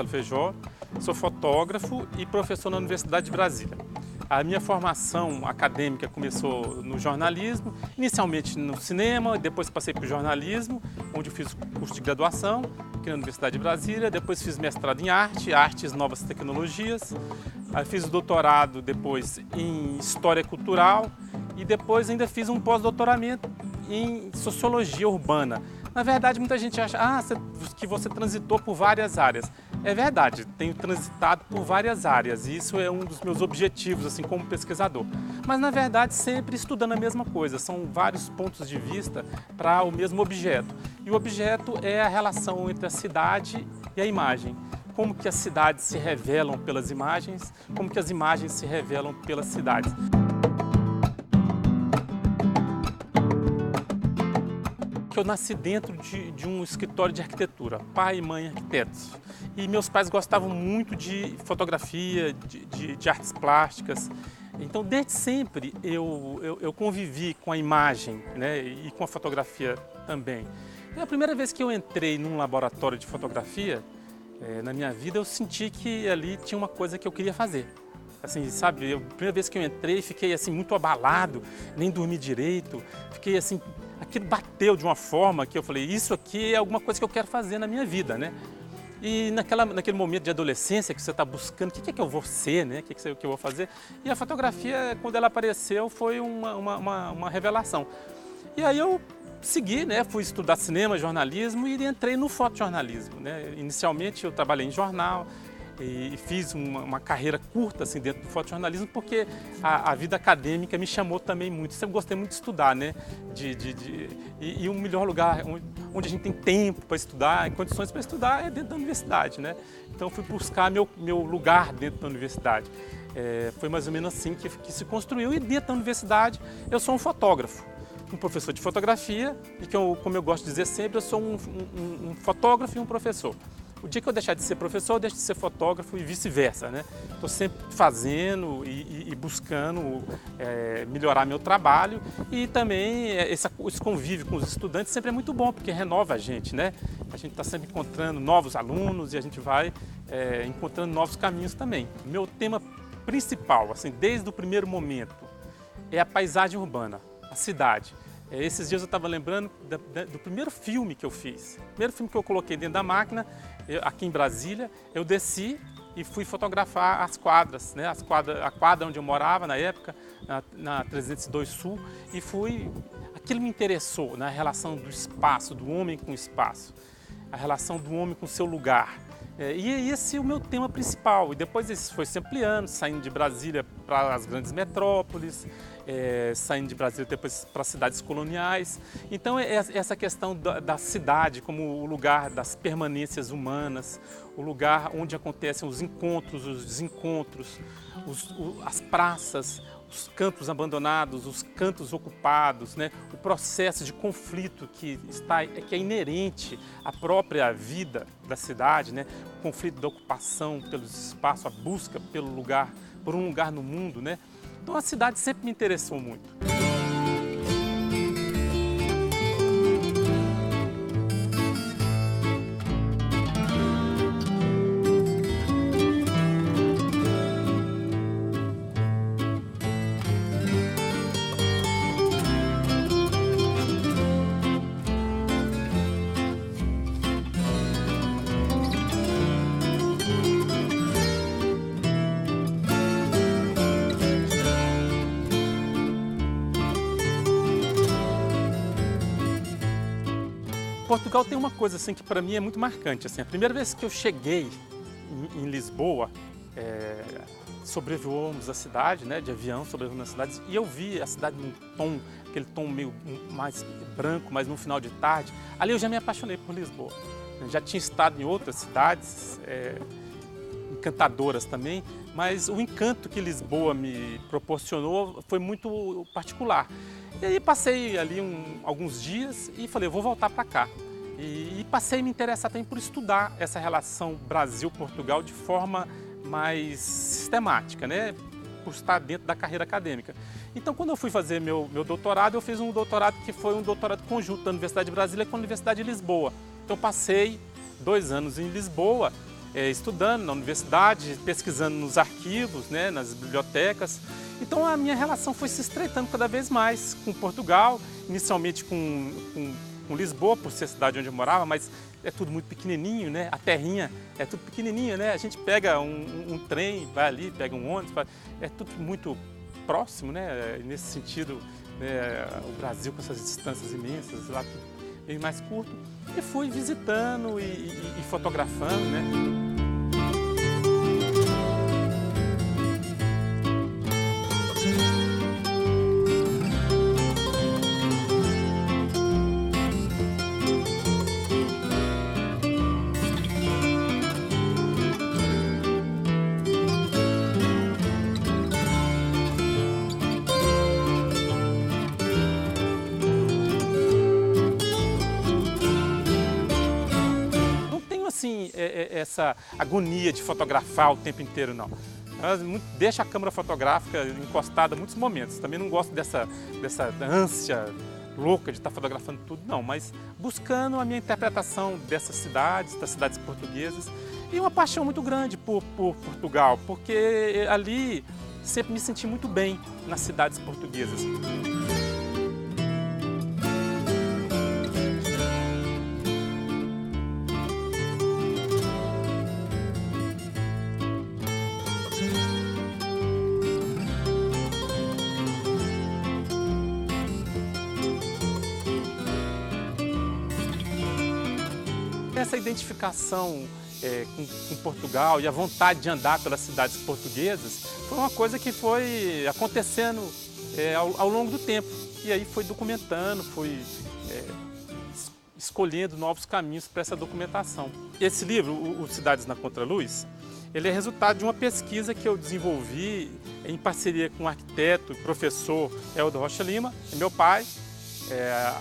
Marcelo Feijó, sou fotógrafo e professor na Universidade de Brasília. A minha formação acadêmica começou no jornalismo, inicialmente no cinema, depois passei para o jornalismo, onde eu fiz o curso de graduação aqui na Universidade de Brasília, depois fiz mestrado em arte, artes, novas tecnologias, aí fiz o doutorado depois em história cultural e depois ainda fiz um pós-doutoramento em sociologia urbana. Na verdade, muita gente acha que você transitou por várias áreas. É verdade, tenho transitado por várias áreas e isso é um dos meus objetivos, assim, como pesquisador. Mas, na verdade, sempre estudando a mesma coisa. São vários pontos de vista para o mesmo objeto. E o objeto é a relação entre a cidade e a imagem. Como que as cidades se revelam pelas imagens, como que as imagens se revelam pelas cidades. Eu nasci dentro de um escritório de arquitetura, pai e mãe arquitetos. E meus pais gostavam muito de fotografia, de artes plásticas. Então, desde sempre, eu convivi com a imagem, né, e com a fotografia também. E a primeira vez que eu entrei num laboratório de fotografia, na minha vida, eu senti que ali tinha uma coisa que eu queria fazer. Assim, sabe, a primeira vez que eu entrei, fiquei assim muito abalado, nem dormi direito, fiquei assim, aquilo bateu de uma forma que eu falei, isso aqui é alguma coisa que eu quero fazer na minha vida, né? E naquele momento de adolescência que você está buscando, o que é que eu vou ser, né? O que eu vou fazer? E a fotografia, quando ela apareceu, foi uma revelação. E aí eu segui, né? Fui estudar cinema, jornalismo e entrei no fotojornalismo, né? Inicialmente eu trabalhei em jornal, e fiz uma carreira curta assim, dentro do fotojornalismo porque a vida acadêmica me chamou também muito. Sempre gostei muito de estudar, né? E o melhor lugar onde a gente tem tempo para estudar, condições para estudar, é dentro da universidade, né? Então fui buscar meu lugar dentro da universidade. Foi mais ou menos assim que se construiu e dentro da universidade eu sou um fotógrafo. Um professor de fotografia e que, como eu gosto de dizer sempre, eu sou um fotógrafo e um professor. O dia que eu deixar de ser professor, eu deixo de ser fotógrafo e vice-versa, né? Estou sempre fazendo e buscando melhorar meu trabalho e também esse convívio com os estudantes sempre é muito bom, porque renova a gente, né? A gente está sempre encontrando novos alunos e a gente vai encontrando novos caminhos também. Meu tema principal, assim, desde o primeiro momento, é a paisagem urbana, a cidade. Esses dias eu estava lembrando do primeiro filme que eu fiz. O primeiro filme que eu coloquei dentro da máquina, aqui em Brasília, eu desci e fui fotografar as quadras, né? A quadra onde eu morava na época, na 302 Sul, e aquilo me interessou, na relação do espaço, do homem com o espaço, a relação do homem com o seu lugar. E esse é o meu tema principal, e depois isso foi se ampliando, saindo de Brasília para as grandes metrópoles, saindo de Brasília depois para as cidades coloniais. Então essa questão da cidade como o lugar das permanências humanas, o lugar onde acontecem os encontros, os desencontros, as praças, os cantos abandonados, os cantos ocupados, né? O processo de conflito que é inerente à própria vida da cidade, né? O conflito da ocupação pelos espaços, a busca por um lugar no mundo, né? Então a cidade sempre me interessou muito. Portugal tem uma coisa assim que para mim é muito marcante. Assim, a primeira vez que eu cheguei em Lisboa, sobrevoamos a cidade, né, de avião, sobrevoamos a cidade, e eu vi a cidade num tom, aquele tom meio mais branco, mas no final de tarde. Ali eu já me apaixonei por Lisboa. Eu já tinha estado em outras cidades encantadoras também, mas o encanto que Lisboa me proporcionou foi muito particular. E aí passei ali alguns dias e falei, eu vou voltar para cá. E passei a me interessar também por estudar essa relação Brasil-Portugal de forma mais sistemática, né? Por estar dentro da carreira acadêmica. Então, quando eu fui fazer meu doutorado, eu fiz um doutorado que foi um doutorado conjunto da Universidade de Brasília com a Universidade de Lisboa. Então, passei 2 anos em Lisboa, estudando na universidade, pesquisando nos arquivos, né, nas bibliotecas. Então a minha relação foi se estreitando cada vez mais com Portugal, inicialmente com Lisboa, por ser a cidade onde eu morava, mas é tudo muito pequenininho, né? A terrinha é tudo pequenininho, né? A gente pega um trem, vai ali, pega um ônibus, é tudo muito próximo, né? Nesse sentido, né? O Brasil com essas distâncias imensas, lá tudo bem mais curto. E fui visitando e fotografando, né? Assim, essa agonia de fotografar o tempo inteiro, não. Deixa a câmera fotográfica encostada em muitos momentos. Também não gosto dessa ânsia louca de estar fotografando tudo, não. Mas buscando a minha interpretação dessas cidades, das cidades portuguesas. E uma paixão muito grande por Portugal, porque ali sempre me senti muito bem nas cidades portuguesas. Essa identificação com Portugal e a vontade de andar pelas cidades portuguesas foi uma coisa que foi acontecendo ao longo do tempo. E aí foi documentando, foi escolhendo novos caminhos para essa documentação. Esse livro, o Cidades na Contraluz, ele é resultado de uma pesquisa que eu desenvolvi em parceria com o arquiteto e professor Helder Rocha Lima, é meu pai.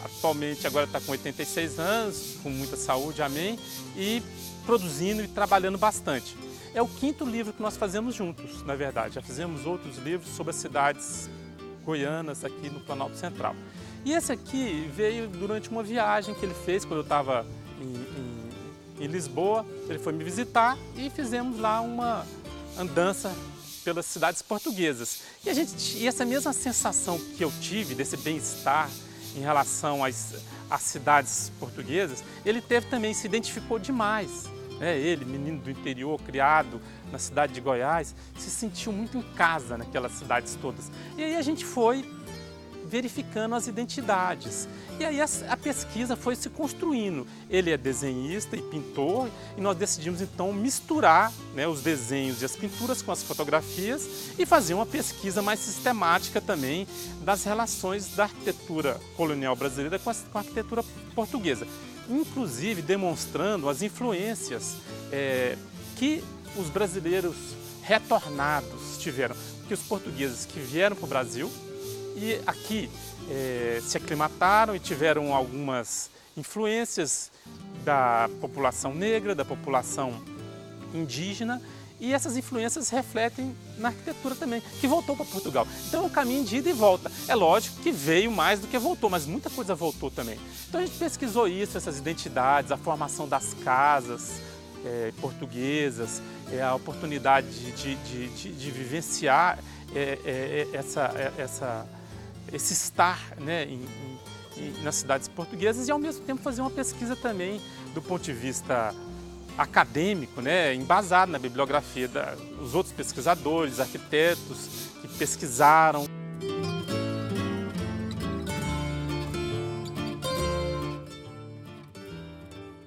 Atualmente agora está com 86 anos, com muita saúde, amém, e produzindo e trabalhando bastante. É o 5º livro que nós fazemos juntos, na verdade. Já fizemos outros livros sobre as cidades goianas aqui no Planalto Central. E esse aqui veio durante uma viagem que ele fez quando eu estava em Lisboa. Ele foi me visitar e fizemos lá uma andança pelas cidades portuguesas. E essa mesma sensação que eu tive desse bem-estar em relação às cidades portuguesas, ele teve também, se identificou demais. Ele, menino do interior, criado na cidade de Goiás, se sentiu muito em casa naquelas cidades todas. E aí a gente foi verificando as identidades. E aí a pesquisa foi se construindo. Ele é desenhista e pintor, e nós decidimos então misturar, né, os desenhos e as pinturas com as fotografias e fazer uma pesquisa mais sistemática também das relações da arquitetura colonial brasileira com a arquitetura portuguesa. Inclusive demonstrando as influências que os brasileiros retornados tiveram, que os portugueses que vieram para o Brasil e aqui se aclimataram e tiveram algumas influências da população negra, da população indígena, e essas influências refletem na arquitetura também, que voltou para Portugal. Então é um caminho de ida e volta. É lógico que veio mais do que voltou, mas muita coisa voltou também. Então a gente pesquisou isso, essas identidades, a formação das casas portuguesas, a oportunidade de vivenciar esse estar, né, nas cidades portuguesas, e ao mesmo tempo fazer uma pesquisa também do ponto de vista acadêmico, né, embasado na bibliografia dos outros pesquisadores, arquitetos que pesquisaram.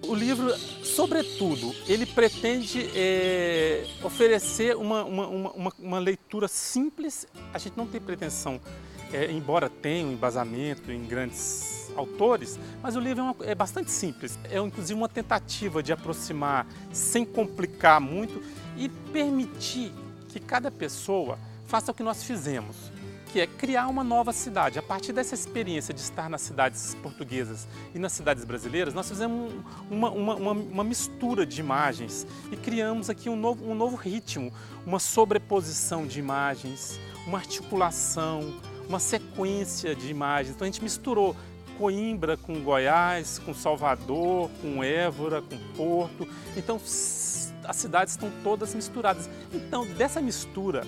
O livro, sobretudo, ele pretende oferecer uma leitura simples. A gente não tem pretensão, embora tenha um embasamento em grandes autores, mas o livro é bastante simples. É inclusive uma tentativa de aproximar sem complicar muito e permitir que cada pessoa faça o que nós fizemos, que é criar uma nova cidade. A partir dessa experiência de estar nas cidades portuguesas e nas cidades brasileiras, nós fizemos uma mistura de imagens e criamos aqui um novo ritmo, uma sobreposição de imagens, uma articulação, uma sequência de imagens. Então a gente misturou Coimbra com Goiás, com Salvador, com Évora, com Porto. Então as cidades estão todas misturadas. Então, dessa mistura,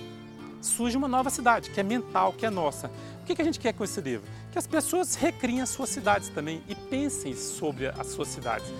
surge uma nova cidade, que é mental, que é nossa. O que a gente quer com esse livro? Que as pessoas recriem as suas cidades também e pensem sobre as suas cidades.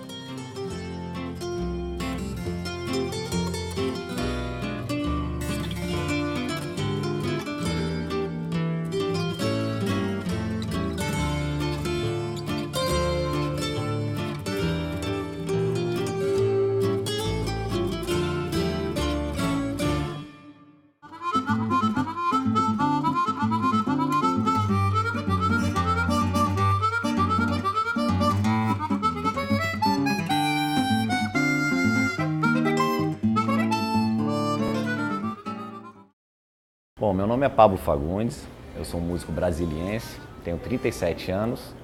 Bom, meu nome é Pablo Fagundes, eu sou um músico brasiliense, tenho 37 anos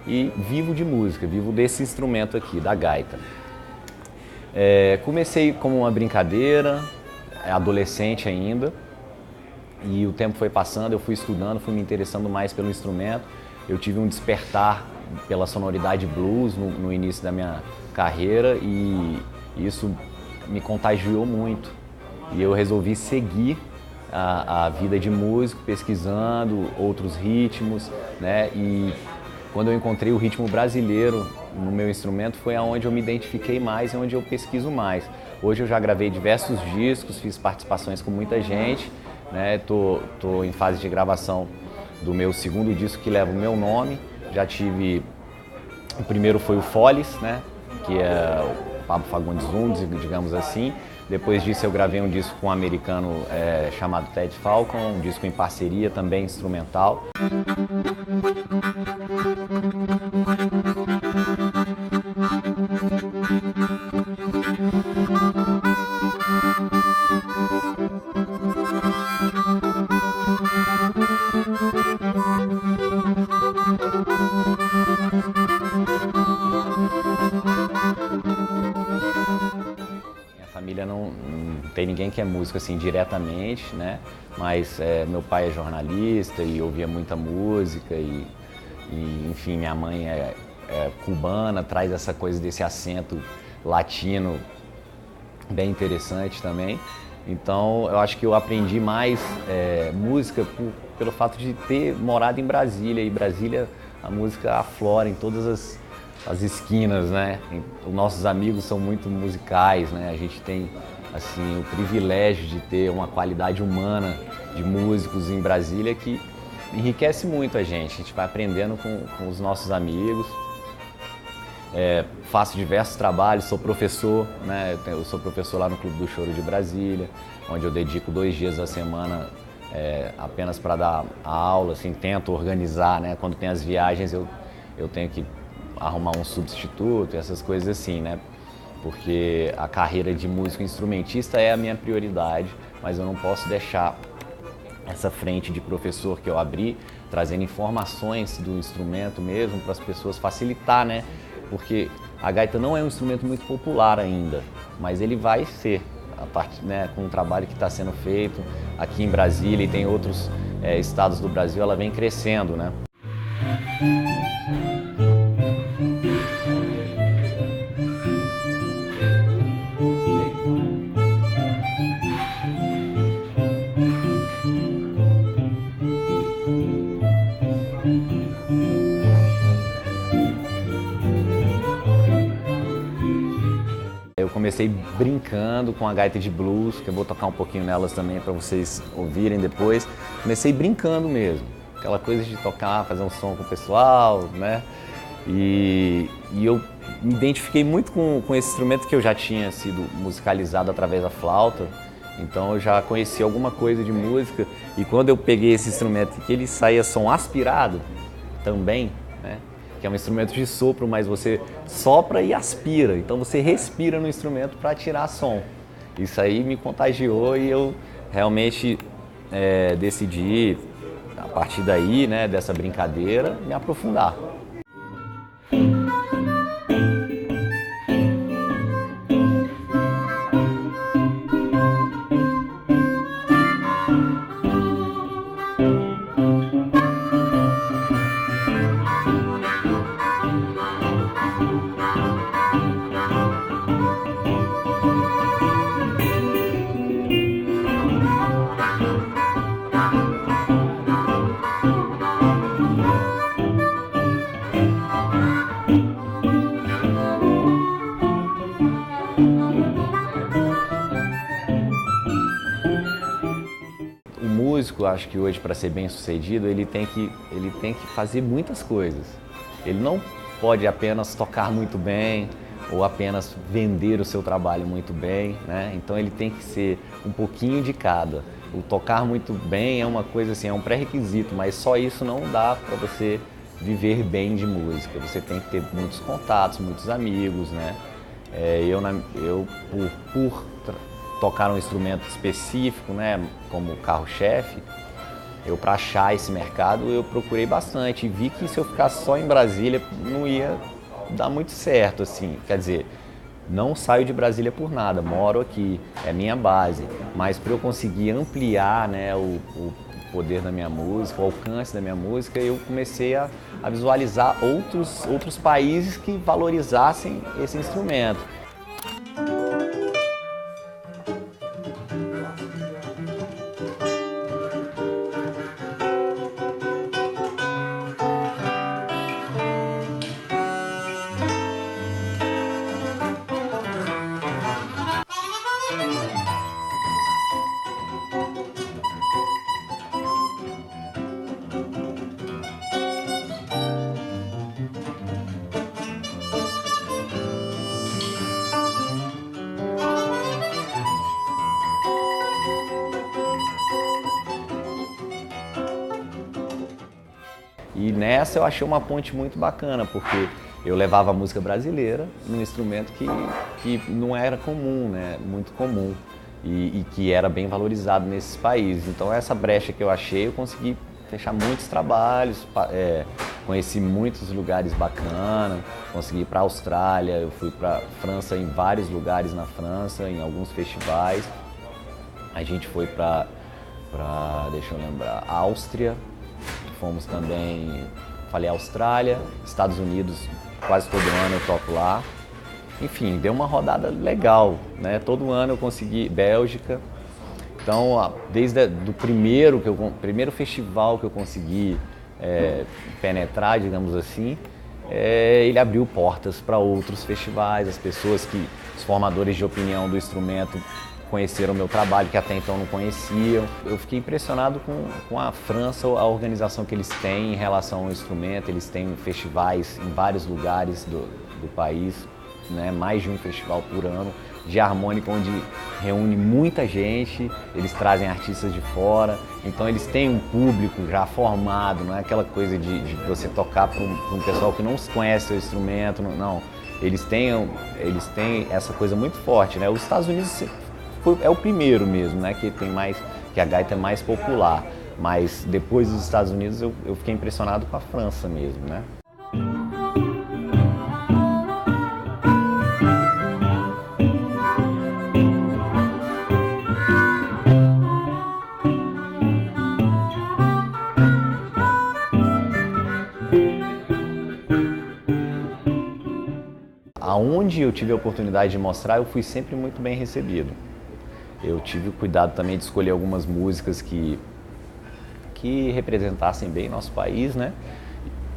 e vivo de música, vivo desse instrumento aqui, da gaita. Comecei como uma brincadeira, adolescente ainda, e o tempo foi passando, eu fui estudando, fui me interessando mais pelo instrumento. Eu tive um despertar pela sonoridade blues no início da minha carreira e isso me contagiou muito. E eu resolvi seguir a vida de músico, pesquisando outros ritmos, né? E quando eu encontrei o ritmo brasileiro no meu instrumento foi aonde eu me identifiquei mais e onde eu pesquiso mais. Hoje eu já gravei diversos discos, fiz participações com muita gente, né? Tô em fase de gravação do meu segundo disco que leva o meu nome. Já tive, o primeiro foi o Foles, né? Que é o Pablo Fagundes 1, digamos assim. Depois disso eu gravei um disco com um americano chamado Ted Falcon, um disco em parceria, também instrumental. Família não tem ninguém que é músico assim diretamente, né? Mas meu pai é jornalista e ouvia muita música e enfim, minha mãe é cubana, traz essa coisa desse acento latino bem interessante também. Então eu acho que eu aprendi mais música pelo fato de ter morado em Brasília, e Brasília a música aflora em todas as esquinas, né? Os nossos amigos são muito musicais, né? A gente tem assim o privilégio de ter uma qualidade humana de músicos em Brasília que enriquece muito a gente vai aprendendo com os nossos amigos. Faço diversos trabalhos, sou professor, né? Eu sou professor lá no Clube do Choro de Brasília, onde eu dedico 2 dias da semana apenas para dar a aula, assim, tento organizar, né? Quando tem as viagens eu tenho que arrumar um substituto, essas coisas assim, né? Porque a carreira de músico instrumentista é a minha prioridade, mas eu não posso deixar essa frente de professor que eu abri, trazendo informações do instrumento mesmo para as pessoas facilitar, né? Porque a gaita não é um instrumento muito popular ainda, mas ele vai ser, né, com o trabalho que está sendo feito aqui em Brasília e tem outros estados do Brasil, ela vem crescendo, né? Eu comecei brincando com a gaita de blues, que eu vou tocar um pouquinho nelas também para vocês ouvirem depois. Comecei brincando mesmo, aquela coisa de tocar, fazer um som com o pessoal, né? E eu me identifiquei muito com esse instrumento que eu já tinha sido musicalizado através da flauta, então eu já conhecia alguma coisa de música. E quando eu peguei esse instrumento que ele saía som aspirado também, né? Que é um instrumento de sopro, mas você sopra e aspira. Então você respira no instrumento para tirar som. Isso aí me contagiou e eu realmente decidi, a partir daí, né, dessa brincadeira, me aprofundar. músico, acho que hoje, para ser bem sucedido, ele tem que fazer muitas coisas. Ele não pode apenas tocar muito bem ou apenas vender o seu trabalho muito bem, né? Então ele tem que ser um pouquinho de cada. O tocar muito bem é uma coisa assim, é um pré-requisito, mas só isso não dá para você viver bem de música. Você tem que ter muitos contatos, muitos amigos, né? Eu por tocar um instrumento específico, né, como carro-chefe, para achar esse mercado, eu procurei bastante e vi que se eu ficasse só em Brasília não ia dar muito certo, assim. Quer dizer, não saio de Brasília por nada, moro aqui, é minha base, mas para eu conseguir ampliar, né, o poder da minha música, o alcance da minha música, eu comecei a visualizar outros países que valorizassem esse instrumento. E nessa eu achei uma ponte muito bacana, porque eu levava a música brasileira num instrumento que não era comum, né? Muito comum, e que era bem valorizado nesses países. Então essa brecha que eu achei, eu consegui fechar muitos trabalhos, conheci muitos lugares bacanas, consegui ir para a Austrália, eu fui para a França, em vários lugares na França, em alguns festivais. A gente foi para deixa eu lembrar, Áustria. Fomos também, falei Austrália, Estados Unidos, quase todo ano eu toco lá. Enfim, deu uma rodada legal, né? Todo ano eu consegui, Bélgica. Então, desde do primeiro festival que eu consegui penetrar, digamos assim, ele abriu portas para outros festivais, os formadores de opinião do instrumento conheceram o meu trabalho, que até então não conheciam. Eu fiquei impressionado com a França, a organização que eles têm em relação ao instrumento. Eles têm festivais em vários lugares do país, né? Mais de um festival por ano, de harmônica, onde reúne muita gente, eles trazem artistas de fora, então eles têm um público já formado, não é aquela coisa de você tocar para um pessoal que não conhece o instrumento, não. Eles têm essa coisa muito forte, né? Os Estados Unidos é o primeiro mesmo, né, que a gaita é mais popular, mas depois dos Estados Unidos eu fiquei impressionado com a França mesmo, né. Aonde eu tive a oportunidade de mostrar, eu fui sempre muito bem recebido. Eu tive o cuidado também de escolher algumas músicas que representassem bem nosso país, né?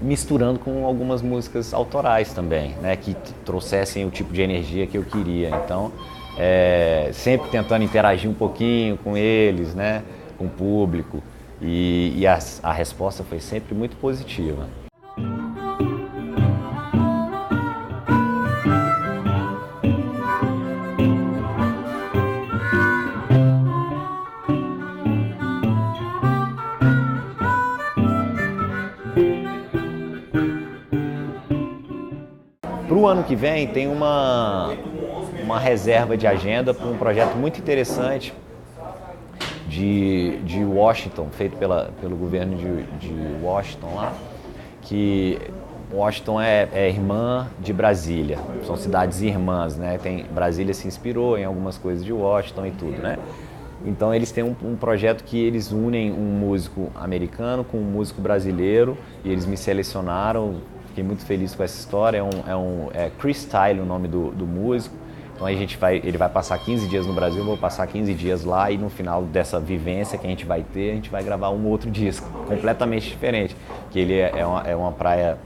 Misturando com algumas músicas autorais também, né? Que trouxessem o tipo de energia que eu queria. Então, sempre tentando interagir um pouquinho com eles, né? Com o público. E a resposta foi sempre muito positiva. Para o ano que vem tem uma reserva de agenda para um projeto muito interessante de Washington, feito pelo governo de Washington lá, que Washington é irmã de Brasília, são cidades irmãs, né? Brasília se inspirou em algumas coisas de Washington e tudo, né? Então eles têm um projeto que eles unem um músico americano com um músico brasileiro e eles me selecionaram. Fiquei muito feliz com essa história, é Chris Style o nome do músico. Então ele vai passar 15 dias no Brasil, eu vou passar 15 dias lá e no final dessa vivência que a gente vai ter, a gente vai gravar um outro disco, completamente diferente. Que ele é uma praia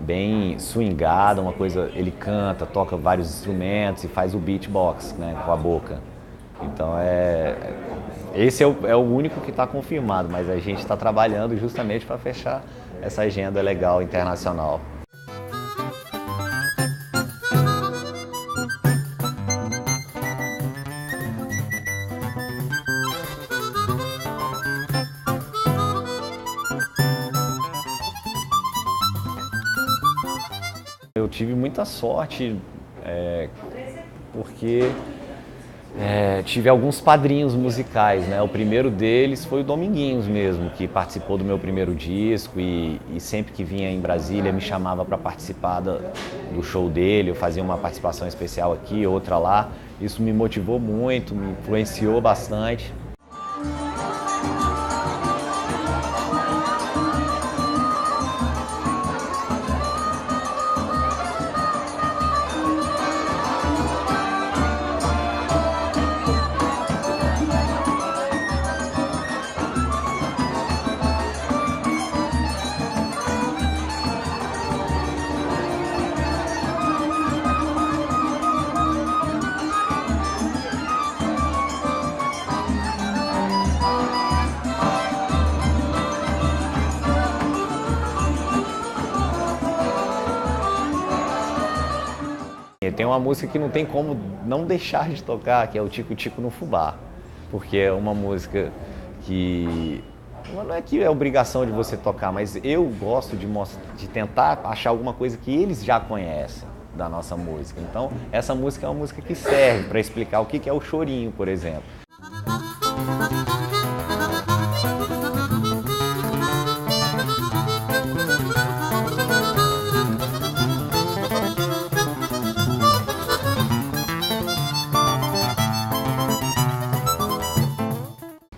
bem swingada, uma coisa, ele canta, toca vários instrumentos e faz o beatbox, né, com a boca. Então Esse é o único que está confirmado, mas a gente está trabalhando justamente para fechar essa agenda legal internacional. Eu tive muita sorte, porque tive alguns padrinhos musicais, né? O primeiro deles foi o Dominguinhos mesmo, que participou do meu primeiro disco e sempre que vinha em Brasília me chamava para participar do show dele. Eu fazia uma participação especial aqui, outra lá. Isso me motivou muito, me influenciou bastante. Tem uma música que não tem como não deixar de tocar, que é o Tico Tico no Fubá, porque é uma música que não é que é obrigação de você tocar, mas eu gosto de tentar achar alguma coisa que eles já conhecem da nossa música. Então, essa música é uma música que serve para explicar o que é o chorinho, por exemplo.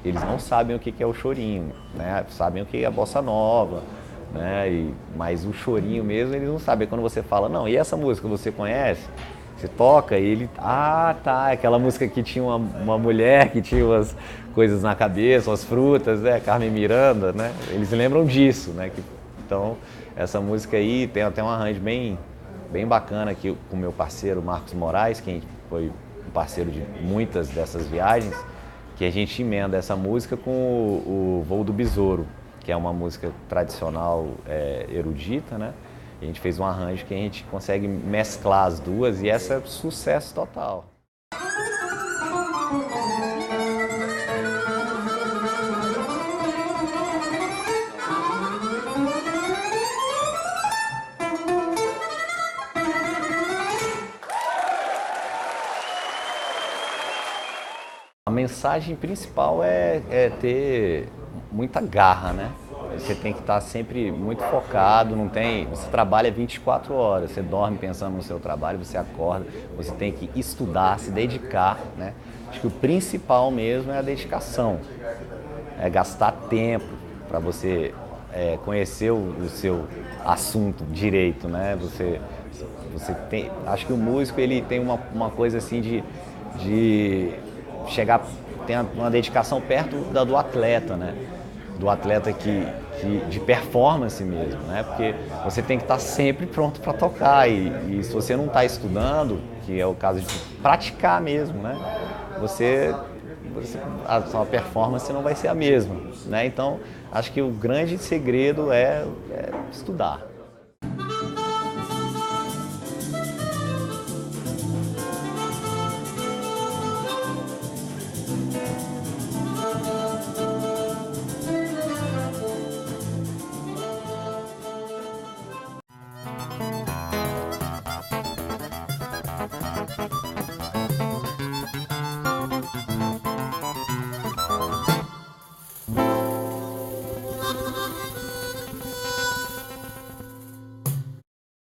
Eles não sabem o que é o chorinho, né? Sabem o que é a bossa nova, né? Mas o chorinho mesmo eles não sabem. Quando você fala, não, e essa música você conhece? Você toca e ele, tá, aquela música que tinha uma mulher que tinha umas coisas na cabeça, umas frutas, né? Carmen Miranda, né? Eles lembram disso, né? Então, essa música aí tem até um arranjo bem bacana aqui com o meu parceiro Marcos Moraes, que foi um parceiro de muitas dessas viagens, que a gente emenda essa música com o Voo do Besouro, que é uma música tradicional erudita, né? A gente fez um arranjo que a gente consegue mesclar as duas e essa é sucesso total. A mensagem principal é ter muita garra, né? Você tem que estar sempre muito focado, você trabalha 24 horas, você dorme pensando no seu trabalho, você acorda, você tem que estudar, se dedicar, né? Acho que o principal mesmo é a dedicação, é gastar tempo para você conhecer o seu assunto direito, né? Acho que o músico ele tem uma coisa assim de chegar, tem uma dedicação perto do atleta, né? Do atleta de performance mesmo, né? Porque você tem que estar sempre pronto para tocar e se você não está estudando, que é o caso de praticar mesmo, né? A sua performance não vai ser a mesma, né? Então, acho que o grande segredo é estudar.